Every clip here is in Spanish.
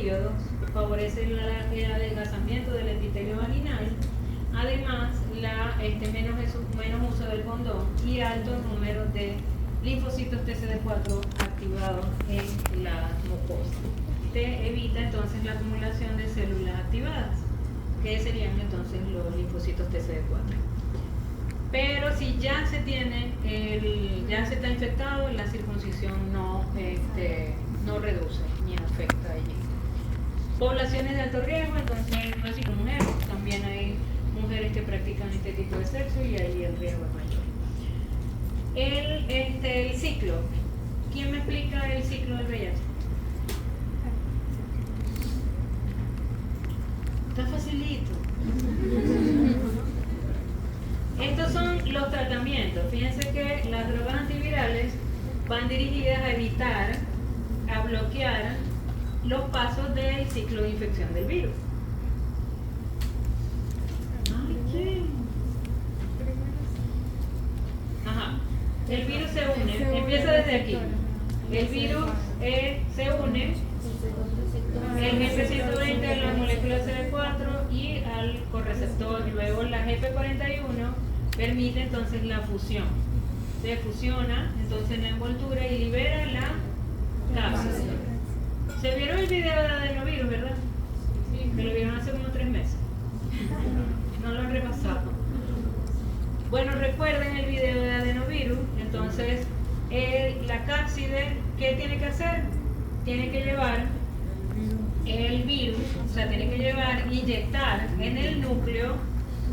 periodos, favorece el adelgazamiento del epitelio vaginal, además menos uso del condón y alto número de linfocitos TCD4 activados en la mucosa. Te evita entonces la acumulación de células activadas, que serían entonces los linfocitos TCD4. Pero si ya se tiene, ya se está infectado, la circuncisión no reduce ni afecta allí. Poblaciones de alto riesgo, entonces no es solo mujeres, también hay mujeres que practican este tipo de sexo y ahí el riesgo es mayor. El ciclo. ¿Quién me explica el ciclo del VIH? Está facilito. Estos son los tratamientos. Fíjense que las drogas antivirales van dirigidas a evitar, a bloquear los pasos del ciclo de infección del virus. Ajá. El virus se une, empieza desde aquí. El virus se une, el GP120 a la molécula CD4 y al correceptor. Luego la GP41 permite entonces la fusión. Se fusiona entonces en la envoltura y libera la cápside. ¿Se vieron el video de adenovirus, verdad? Sí. Me lo vieron hace como 3 meses. No lo han repasado. Bueno, recuerden el video de adenovirus. Entonces, la cápside, ¿qué tiene que hacer? Tiene que llevar el virus, o sea, tiene que inyectar en el núcleo,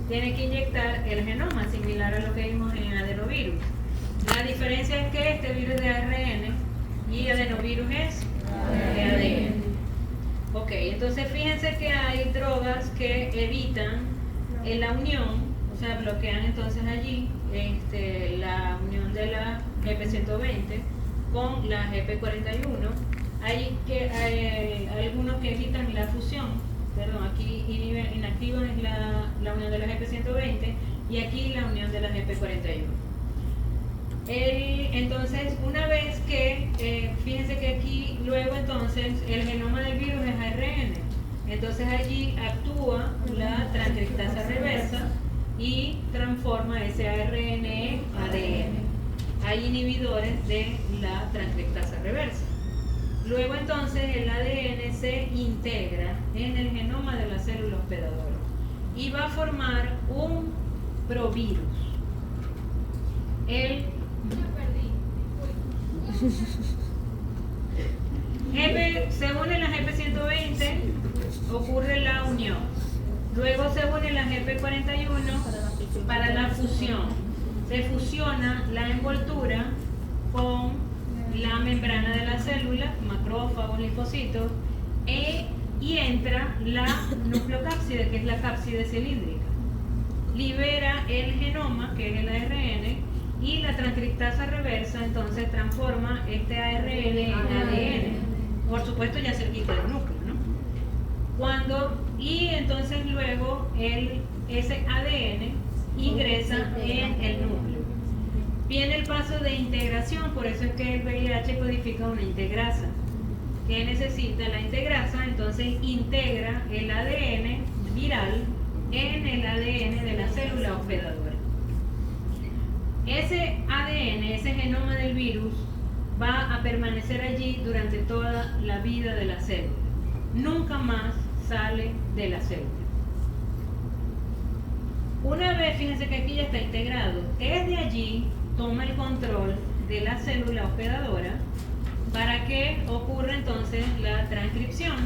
tiene que inyectar el genoma, similar a lo que vimos en adenovirus. La diferencia es que este virus es de ARN y adenovirus es de ADN. Ok, entonces fíjense que hay drogas que evitan la unión, o sea, bloquean entonces allí la unión de la GP120 con la GP41. Hay algunos que evitan la fusión, perdón, aquí inactivan la unión de la GP120 y aquí la unión de la GP41. Entonces, una vez que, fíjense que aquí luego entonces el genoma del virus es ARN, entonces allí actúa la transcriptasa reversa y transforma ese ARN en ADN. Hay inhibidores de la transcriptasa reversa. Luego entonces el ADN se integra en el genoma de la célula hospedadora y va a formar un provirus. Se une la GP120, ocurre la unión. Luego se une la GP41 para la fusión. Se fusiona la envoltura con la membrana de la célula, macrófagos, linfocitos, y entra la nucleocápside, que es la cápside cilíndrica. Libera el genoma, que es el ARN, y la transcriptasa reversa entonces transforma este ARN en ADN. Por supuesto ya cerquita del núcleo, ¿no? Y entonces luego ese ADN ingresa en el núcleo. Viene el paso de integración, por eso es que el VIH codifica una integrasa. ¿Qué necesita la integrasa? Entonces integra el ADN viral en el ADN de la célula hospedadora. Ese ADN, ese genoma del virus, va a permanecer allí durante toda la vida de la célula. Nunca más sale de la célula. Una vez, fíjense que aquí ya está integrado, desde allí toma el control de la célula hospedadora para que ocurra entonces la transcripción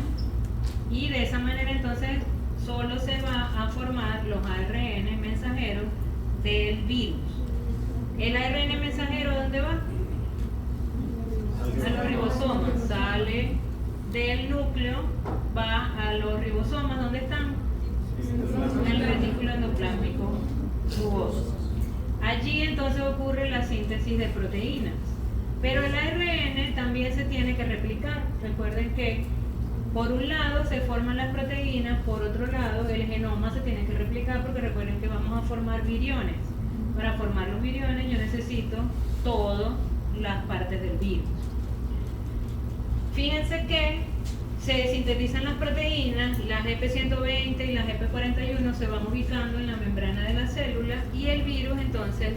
y de esa manera entonces solo se va a formar los ARN mensajeros del virus. ¿El ARN mensajero dónde va? A los ribosomas. Sale del núcleo, va a los ribosomas. ¿Dónde están? En el retículo endoplásmico tuboso. Allí entonces ocurre la síntesis de proteínas. Pero el ARN también se tiene que replicar. Recuerden que por un lado se forman las proteínas, por otro lado el genoma se tiene que replicar, porque recuerden que vamos a formar viriones. Para formar los viriones yo necesito todas las partes del virus. Fíjense que se sintetizan las proteínas, las EP120 y las EP41 se van ubicando en la membrana de la célula y el virus entonces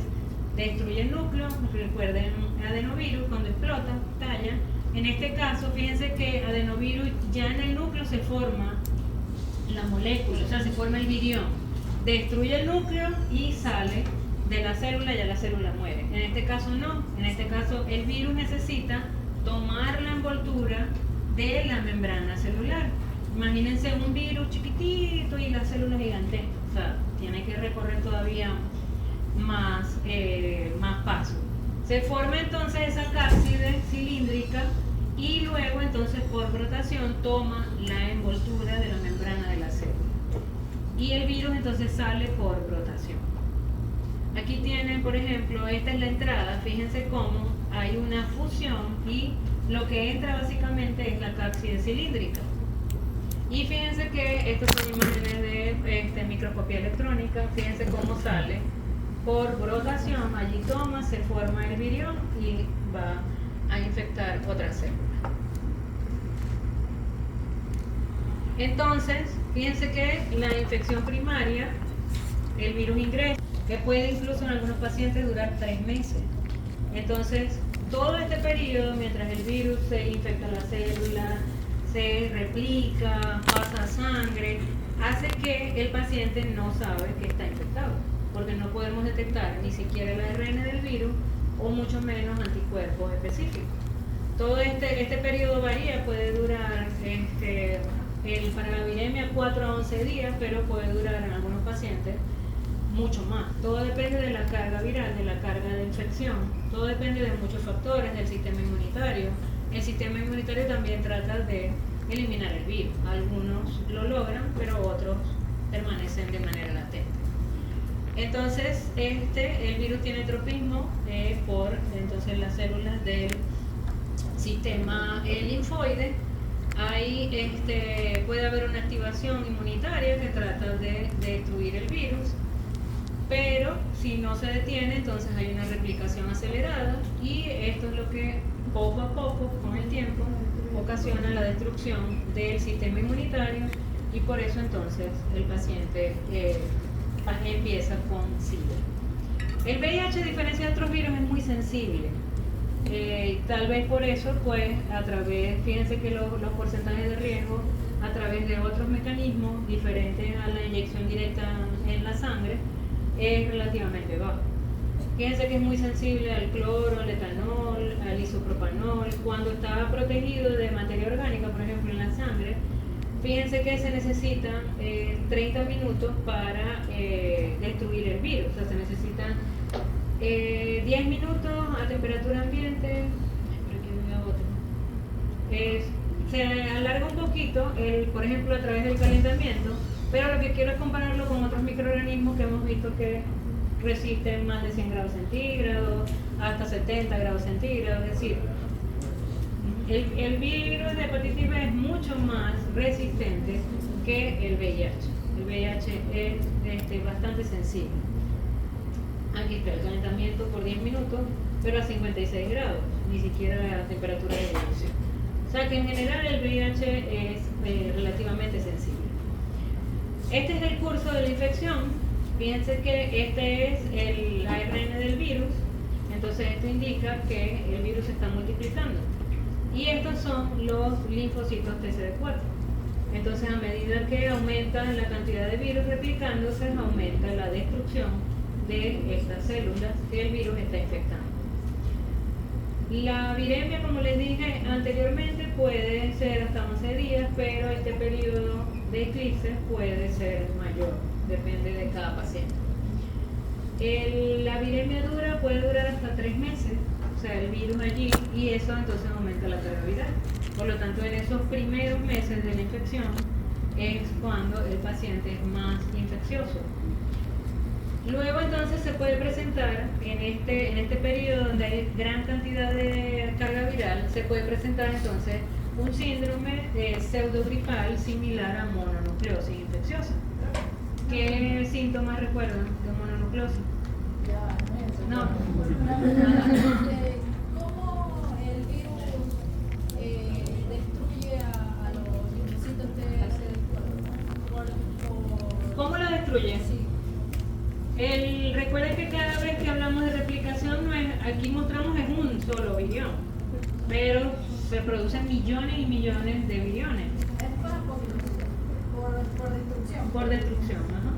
destruye el núcleo. Recuerden adenovirus cuando explota, talla. En este caso, fíjense que adenovirus ya en el núcleo se forma la molécula, o sea, se forma el virión. Destruye el núcleo y sale de la célula, ya la célula muere. En este caso no, en este caso el virus necesita tomar la envoltura de la membrana celular. Imagínense un virus chiquitito y la célula gigantesca, o sea, tiene que recorrer todavía más pasos. Se forma entonces esa cápside cilíndrica y luego entonces por rotación toma la envoltura de la membrana de la célula. Y el virus entonces sale por rotación. Aquí tienen, por ejemplo, esta es la entrada, fíjense cómo hay una fusión y lo que entra básicamente es la cápside cilíndrica. Y fíjense que estas son imágenes de microscopía electrónica, fíjense cómo sale por rotación, allí toma, se forma el virión y va a infectar otra célula. Entonces, fíjense que la infección primaria, el virus ingresa, que puede incluso en algunos pacientes durar 3 meses. Entonces, todo este periodo, mientras el virus se infecta la célula, se replica, pasa sangre, hace que el paciente no sabe que está infectado, porque no podemos detectar ni siquiera el ARN del virus o mucho menos anticuerpos específicos. Todo este periodo varía, puede durar para la viremia 4 a 11 días, pero puede durar en algunos pacientes mucho más. Todo depende de la carga viral, de la carga de infección. Todo depende de muchos factores, del sistema inmunitario. El sistema inmunitario también trata de eliminar el virus. Algunos lo logran, pero otros permanecen de manera latente. Entonces, el virus tiene tropismo por entonces las células del sistema linfoide. Ahí puede haber una activación inmunitaria que trata de destruir el virus, pero si no se detiene, entonces hay una replicación acelerada y esto es lo que poco a poco, con el tiempo, ocasiona la destrucción del sistema inmunitario y por eso entonces el paciente empieza con SIDA. El VIH, a diferencia de otros virus, es muy sensible. Tal vez por eso, pues, fíjense que los porcentajes de riesgo a través de otros mecanismos diferentes a la inyección directa en la sangre es relativamente bajo. Fíjense que es muy sensible al cloro, al etanol, al isopropanol. Cuando está protegido de materia orgánica, por ejemplo en la sangre, fíjense que se necesitan 30 minutos para destruir el virus. O sea, se necesitan 10 minutos a temperatura ambiente. Se alarga un poquito, por ejemplo, a través del calentamiento, pero lo que quiero es compararlo con otros microorganismos que hemos visto que resisten más de 100 grados centígrados, hasta 70 grados centígrados. Es decir, el virus de hepatitis B es mucho más resistente que el VIH. El VIH es bastante sensible. Aquí está el calentamiento por 10 minutos, pero a 56 grados, ni siquiera la temperatura de evolución. O sea que en general el VIH es relativamente sensible. Este es el curso de la infección. Fíjense que este es el ARN del virus, entonces esto indica que el virus se está multiplicando. Y estos son los linfocitos TCD4. Entonces a medida que aumenta la cantidad de virus replicándose, aumenta la destrucción de estas células que el virus está infectando. La viremia, como les dije anteriormente, puede ser hasta 11 días, pero este periodo de eclipse puede ser mayor, depende de cada paciente. La viremia puede durar hasta 3 meses, o sea, el virus allí, y eso entonces aumenta la carga viral. Por lo tanto, en esos primeros meses de la infección es cuando el paciente es más infeccioso. Luego entonces se puede presentar en este periodo donde hay gran cantidad de carga viral, se puede presentar entonces un síndrome pseudogripal similar a mononucleosis infecciosa. ¿Qué síntomas recuerdan de mononucleosis? No. ¿Cómo el virus destruye a los destruye. Recuerden que cada vez que hablamos de replicación, no es, aquí mostramos es un solo virión, pero se producen millones y millones de viriones. Por destrucción, ajá.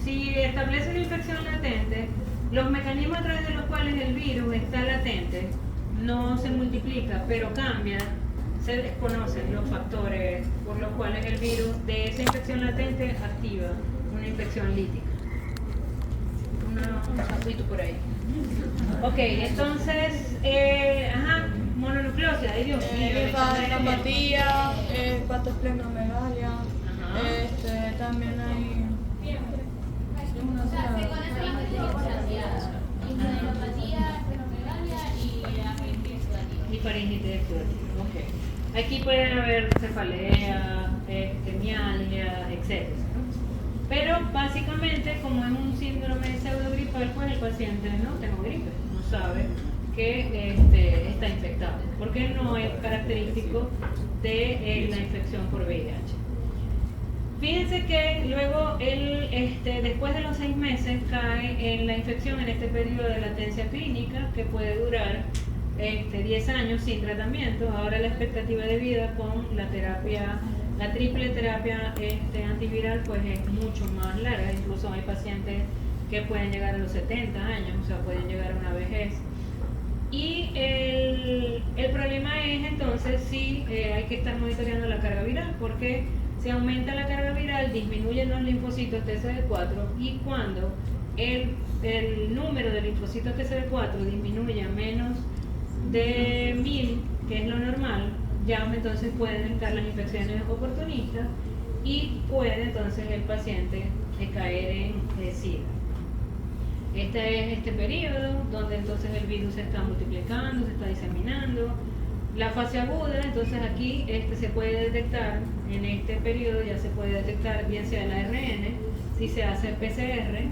Si establece una infección latente, los mecanismos a través de los cuales el virus está latente no se multiplica, pero cambia. Se desconocen los factores por los cuales el virus de esa infección latente activa una infección lítica. Un sapito por ahí. Ok, entonces, mononucleosis, ay Dios mío. Linfadenopatía, patosplenomegalia, también hay y faringitis exudativa. Ok. Aquí pueden haber cefalea, mialgia, etc. Pero básicamente, como es un síndrome pseudogripal, pues el paciente no tengo gripe, no sabe que está infectado, porque no es característico de la infección por VIH. Fíjense que luego después de los 6 meses cae en la infección en este periodo de latencia clínica que puede durar 10 años sin tratamiento. Ahora la expectativa de vida con la terapia, la triple terapia antiviral, pues es mucho más larga. Incluso hay pacientes que pueden llegar a los 70 años, o sea, pueden llegar a una vejez. Y el problema es entonces si hay que estar monitoreando la carga viral, porque si aumenta la carga viral, disminuyen los linfocitos TCD4, y cuando el número de linfocitos TCD4 disminuye a menos de 1000, que es lo normal, ya entonces pueden estar las infecciones oportunistas y puede entonces el paciente caer en SIDA. Este es este periodo donde entonces el virus se está multiplicando, se está diseminando. La fase aguda, entonces aquí se puede detectar, en este periodo ya se puede detectar bien sea el ARN, si se hace PCR,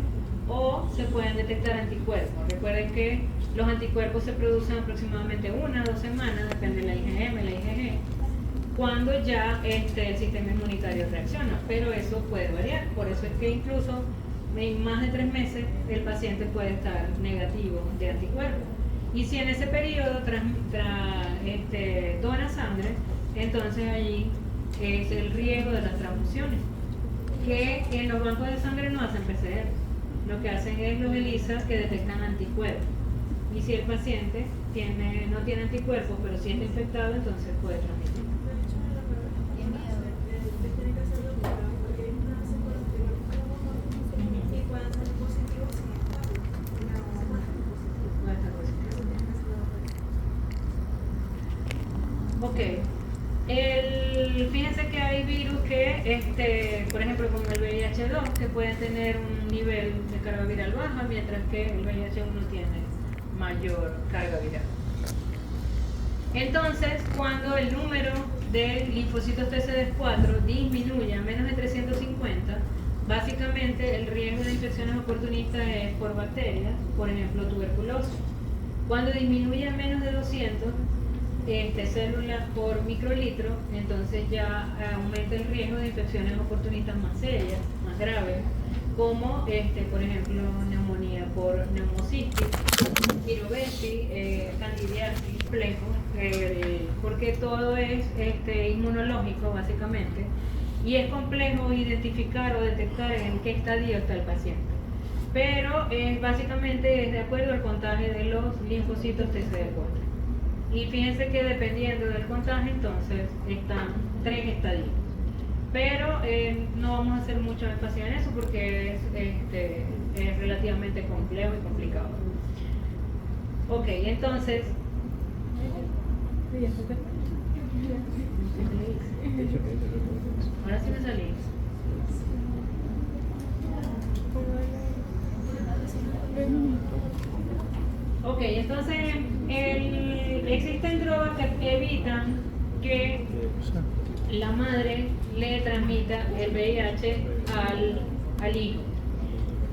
o se pueden detectar anticuerpos. Recuerden que los anticuerpos se producen aproximadamente 1 o 2 semanas, depende de la IgM, la IgG, cuando ya el sistema inmunitario reacciona, pero eso puede variar. Por eso es que incluso en más de 3 meses el paciente puede estar negativo de anticuerpos. Y si en ese periodo dona sangre, entonces allí es el riesgo de las transfusiones, que en los bancos de sangre no hacen PCR, lo que hacen es los ELISA que detectan anticuerpos. Y si el paciente no tiene anticuerpos, pero sí está infectado, entonces puede transmitir. Ok, fíjense que hay virus que, por ejemplo, como el VIH-2, que pueden tener un nivel de carga viral baja, mientras que el VIH-1 tiene mayor carga viral. Entonces, cuando el número de linfocitos TCD4 disminuye a menos de 350, básicamente el riesgo de infecciones oportunistas es por bacterias, por ejemplo, tuberculosis. Cuando disminuye a menos de 200, células por microlitro, entonces ya aumenta el riesgo de infecciones oportunistas más serias, más graves, como por ejemplo neumonía por neumocistis, pirovesis, candidiasis, plejo, porque todo es inmunológico básicamente, y es complejo identificar o detectar en qué estadio está el paciente, pero básicamente es de acuerdo al contagio de los linfocitos TCD4. Y fíjense que dependiendo del contagio, entonces están 3 estadios. Pero no vamos a hacer mucho énfasis en eso porque es relativamente complejo y complicado. Ok, entonces. Ahora sí me salí. Ok, entonces existen drogas que evitan que la madre le transmita el VIH al hijo.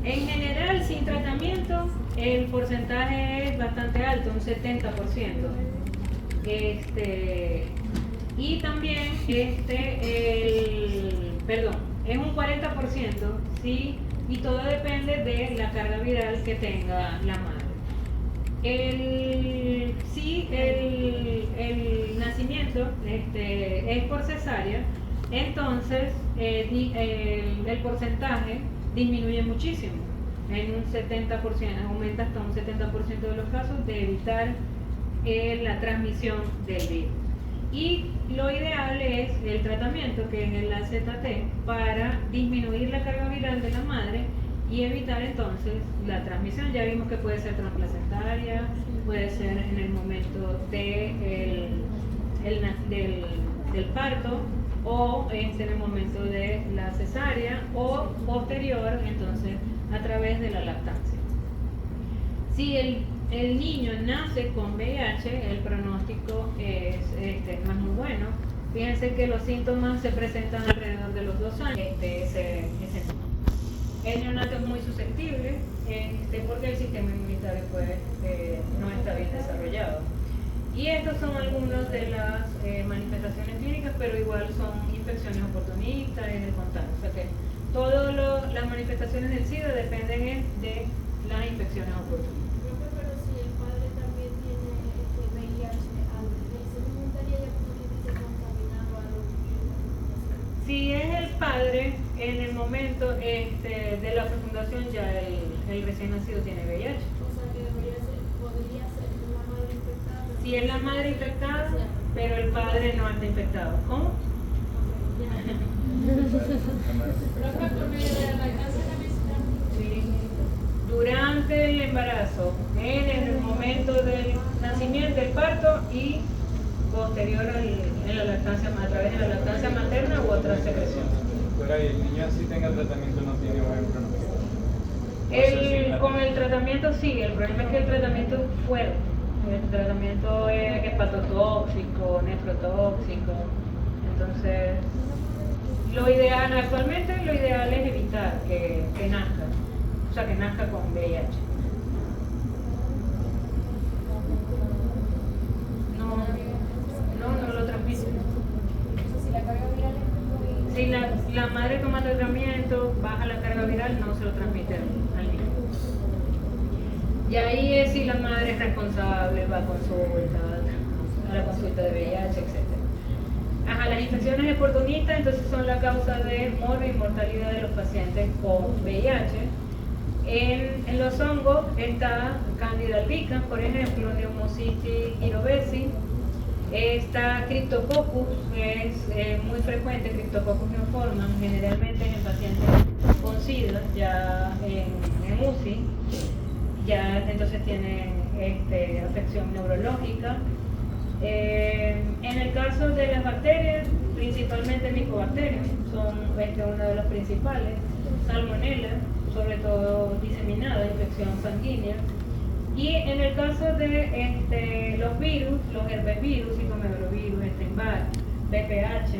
En general, sin tratamiento, el porcentaje es bastante alto, un 70%. Y también, Es un 40%, sí, y todo depende de la carga viral que tenga la madre. El nacimiento es por cesárea, entonces el porcentaje disminuye muchísimo, en un 70%, aumenta hasta un 70% de los casos de evitar la transmisión del virus. Y lo ideal es el tratamiento, que es el AZT, para disminuir la carga viral de la madre y evitar entonces la transmisión. Ya vimos que puede ser transplacentaria, puede ser en el momento del parto, o en el momento de la cesárea, o posterior, entonces a través de la lactancia. Si el niño nace con VIH, el pronóstico no es muy bueno. Fíjense que los síntomas se presentan alrededor de los 2 años. El neonato es muy susceptible porque el sistema inmunitario no está bien desarrollado. Y estos son algunas de las manifestaciones clínicas, pero igual son infecciones oportunistas en el contacto. O sea que todas las manifestaciones del SIDA dependen de las infecciones oportunistas. Pero si el padre también tiene VIH, ¿se preguntaría ya como que dice contaminado a los niños? Si es el padre, en el momento de la fecundación ya el recién nacido tiene VIH. O sea que podría ser una madre infectada. Si es la madre infectada, pero el padre no está infectado. ¿Cómo? Sí. Durante el embarazo, en el momento del nacimiento, del parto y posterior en la lactancia, a través de la lactancia materna u otra secreción. Pero el niño si tenga tratamiento no tiene buen pronóstico. Con el tratamiento sí, el problema es que el tratamiento es fuerte. El tratamiento es hepatotóxico, nefrotóxico. Entonces, actualmente lo ideal es evitar que nazca, o sea, que nazca con VIH. No lo transmite. Si la carga viral es muy... Si la madre toma tratamiento, baja la carga viral, no se lo transmite al niño. Y ahí es si la madre es responsable, va a la consulta de VIH, etc. Las infecciones oportunistas entonces son la causa de muerte y mortalidad de los pacientes con VIH. En los hongos está Candida albicans, por ejemplo, Pneumocystis gyrovesi. Está Cryptococcus, que es muy frecuente, Cryptococcus neoformans, generalmente en pacientes con SIDA, ya en UCI, ya entonces tienen afección neurológica. En el caso de las bacterias, principalmente micobacterias, son una de las principales, Salmonella, sobre todo diseminada, infección sanguínea. Y en el caso de los virus, los herpesvirus, citomegalovirus, Epstein-Barr, BPH,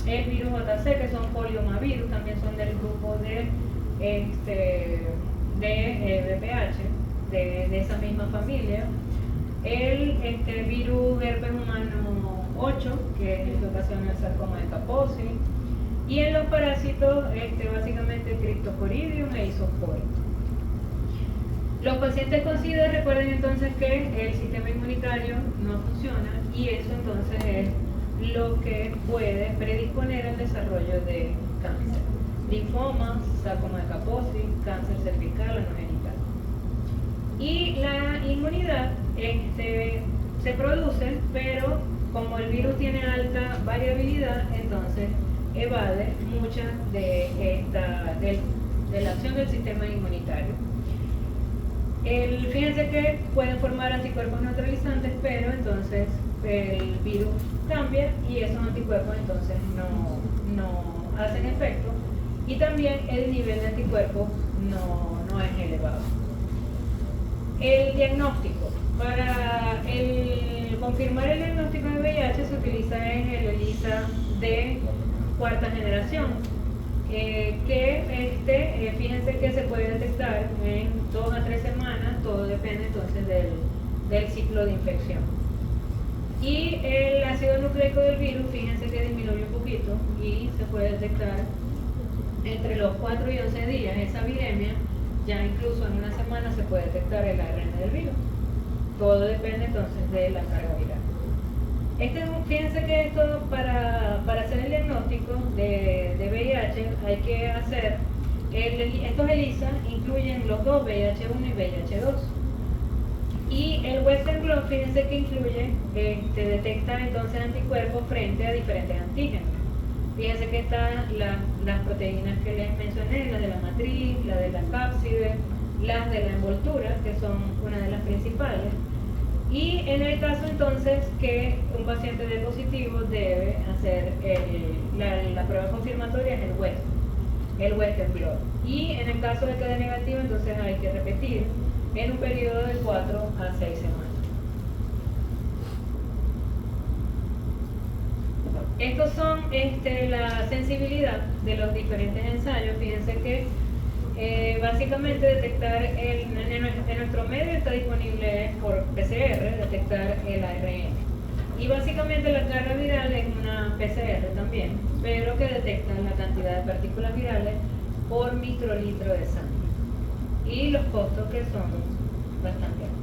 el virus JC, que son poliomavirus, también son del grupo de BPH, de esa misma familia. El virus herpes humano 8, que es el que ocasiona el sarcoma de Kaposi. Y en los parásitos, básicamente Cryptosporidium e Isosporium. Los pacientes con SIDA recuerden entonces que el sistema inmunitario no funciona y eso entonces es lo que puede predisponer al desarrollo de cáncer. Linfomas, sarcoma de Kaposi, cáncer cervical o no genital. Y la inmunidad se produce, pero como el virus tiene alta variabilidad, entonces evade mucha de la acción del sistema inmunitario. Fíjense que pueden formar anticuerpos neutralizantes, pero entonces el virus cambia y esos anticuerpos entonces no hacen efecto y también el nivel de anticuerpos no es elevado. El diagnóstico. Para confirmar el diagnóstico de VIH se utiliza el ELISA de cuarta generación, fíjense que se puede detectar en 2 a 3 semanas, todo depende entonces del ciclo de infección. Y el ácido nucleico del virus, fíjense que disminuye un poquito tratamiento y se puede detectar entre los 4 y 11 días esa viremia. Ya incluso en una semana se puede detectar el ARN del virus. Todo depende entonces de la carga viral. Fíjense que esto para hacer el diagnóstico de VIH hay que hacer, estos ELISA incluyen los dos, VIH1 y VIH2. Y el Western blot, fíjense que incluye, detecta entonces anticuerpos frente a diferentes antígenos. Fíjense que están las proteínas que les mencioné, las de la matriz, las de la cápside, las de la envoltura, que son una de las principales. Y en el caso entonces que un paciente dé positivo, debe hacer la prueba confirmatoria, es el Western blot. Y en el caso de que dé negativo, entonces hay que repetir en un periodo de 4 a 6 semanas. Estos son la sensibilidad de los diferentes ensayos. Fíjense que básicamente detectar en nuestro medio está disponible por PCR, detectar el ARN. Y básicamente la carga viral es una PCR también, pero que detecta la cantidad de partículas virales por microlitro de sangre. Y los costos que son bastante altos.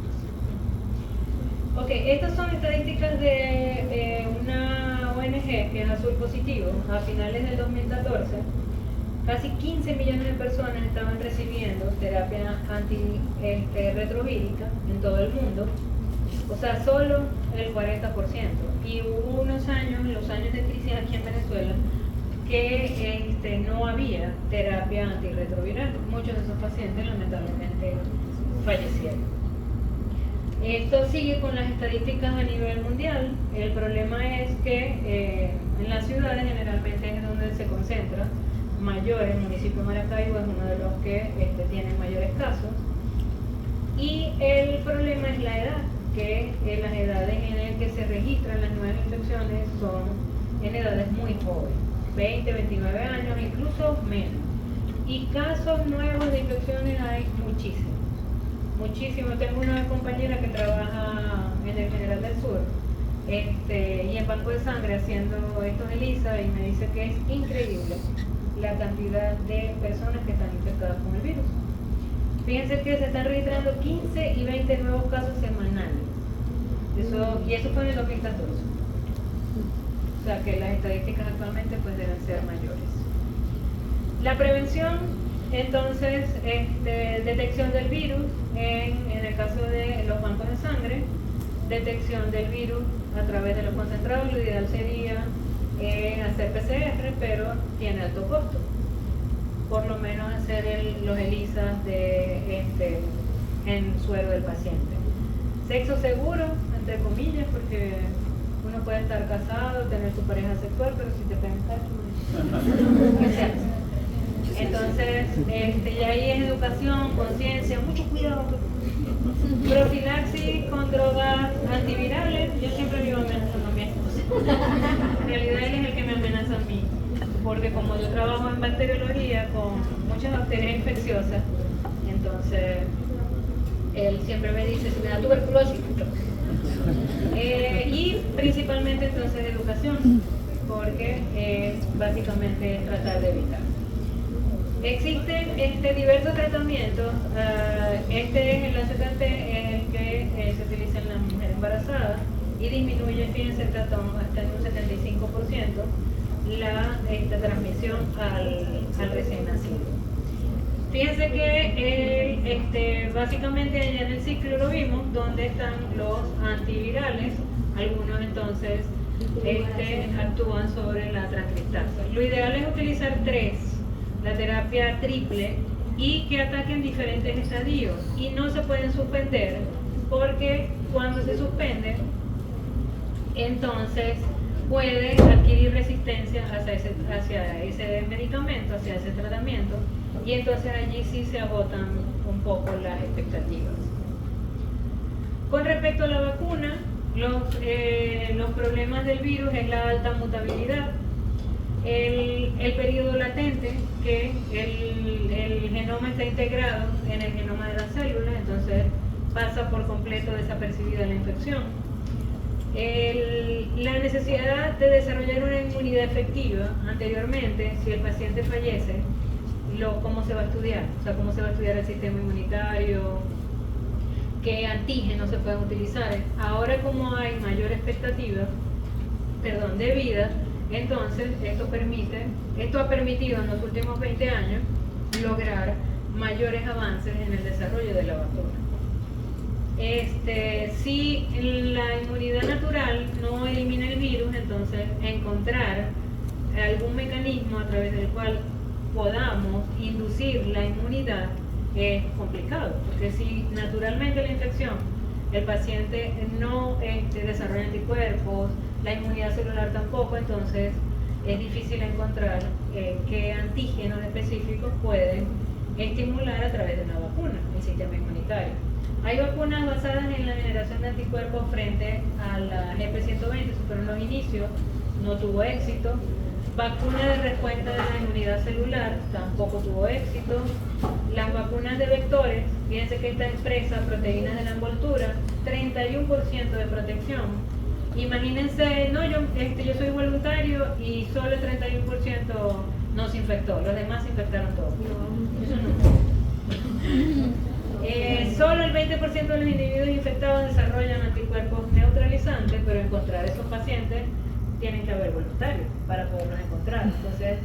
Ok, estas son estadísticas de una ONG que es Azul Positivo. A finales del 2014, casi 15 millones de personas estaban recibiendo terapia antirretrovírica en todo el mundo, o sea, solo el 40%. Y hubo unos años, los años de crisis aquí en Venezuela, que no había terapia antirretroviral. Muchos de esos pacientes lamentablemente fallecieron. Esto sigue con las estadísticas a nivel mundial. El problema es que en las ciudades generalmente es donde se concentra mayor. El municipio de Maracaibo es uno de los que tienen mayores casos. Y el problema es la edad, que las edades en las que se registran las nuevas infecciones son en edades muy jóvenes, 20, 29 años, incluso menos. Y casos nuevos de infecciones hay muchísimos. Muchísimo. Tengo una compañera que trabaja en el General del Sur y en Banco de Sangre haciendo estos ELISA, y me dice que es increíble la cantidad de personas que están infectadas con el virus. Fíjense que se están registrando 15 y 20 nuevos casos semanales. Y eso fue en el 2014. O sea que las estadísticas actualmente pues deben ser mayores. La prevención, entonces, detección del virus en el caso de los bancos de sangre, detección del virus a través de los concentrados. Lo ideal sería hacer PCR, pero tiene alto costo. Por lo menos hacer los ELISA en suero del paciente. Sexo seguro, entre comillas, porque uno puede estar casado, tener su pareja sexual, pero si te pegan cacho, ¿qué se hace? Entonces, ya ahí es educación, conciencia, mucho cuidado. Profilaxis con drogas antivirales. Yo siempre vivo amenazando a mi esposo. En realidad él es el que me amenaza a mí, porque como yo trabajo en bacteriología con muchas bacterias infecciosas, entonces él siempre me dice si me da tuberculosis. Y principalmente entonces educación, porque básicamente es tratar de evitar. Existen diversos tratamientos. Este es el AZT, el que se utiliza en la mujer embarazada y disminuye, fíjense, hasta un 75% la transmisión al recién nacido. Fíjense que básicamente allá en el ciclo lo vimos, donde están los antivirales. Algunos entonces actúan sobre la transcriptasa. Lo ideal es utilizar 3, la terapia triple, y que ataquen diferentes estadios, y no se pueden suspender, porque cuando se suspende entonces puede adquirir resistencia hacia ese medicamento, hacia ese tratamiento, y entonces allí sí se agotan un poco las expectativas. Con respecto a la vacuna, los problemas del virus es la alta mutabilidad, el periodo latente, que el genoma está integrado en el genoma de las células, entonces pasa por completo desapercibida la infección. La necesidad de desarrollar una inmunidad efectiva anteriormente, si el paciente fallece, ¿cómo se va a estudiar? O sea, ¿cómo se va a estudiar el sistema inmunitario? ¿Qué antígenos se pueden utilizar? Ahora, como hay mayor expectativa, de vida, entonces esto ha permitido en los últimos 20 años lograr mayores avances en el desarrollo de la vacuna. Si la inmunidad natural no elimina el virus, entonces encontrar algún mecanismo a través del cual podamos inducir la inmunidad es complicado, porque si naturalmente la infección, el paciente no desarrolla anticuerpos, la inmunidad celular tampoco, entonces es difícil encontrar qué antígenos específicos pueden estimular a través de una vacuna el sistema inmunitario. Hay vacunas basadas en la generación de anticuerpos frente a la GP120, pero en los inicios no tuvo éxito. Vacuna de respuesta de la inmunidad celular tampoco tuvo éxito. Las vacunas de vectores, fíjense que esta expresa proteínas de la envoltura, 31% de protección. Imagínense, no, yo soy voluntario y solo el 31% no se infectó, los demás se infectaron todos. Eso no. Solo el 20% de los individuos infectados desarrollan anticuerpos neutralizantes, pero encontrar esos pacientes tienen que haber voluntarios para poderlos encontrar. Entonces,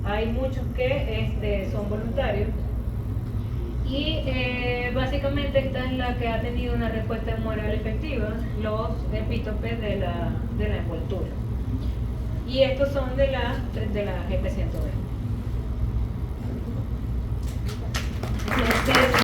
hay muchos que son voluntarios y básicamente esta es la que ha tenido una respuesta humoral efectiva, los epítopes de la envoltura. Y estos son de la GP120.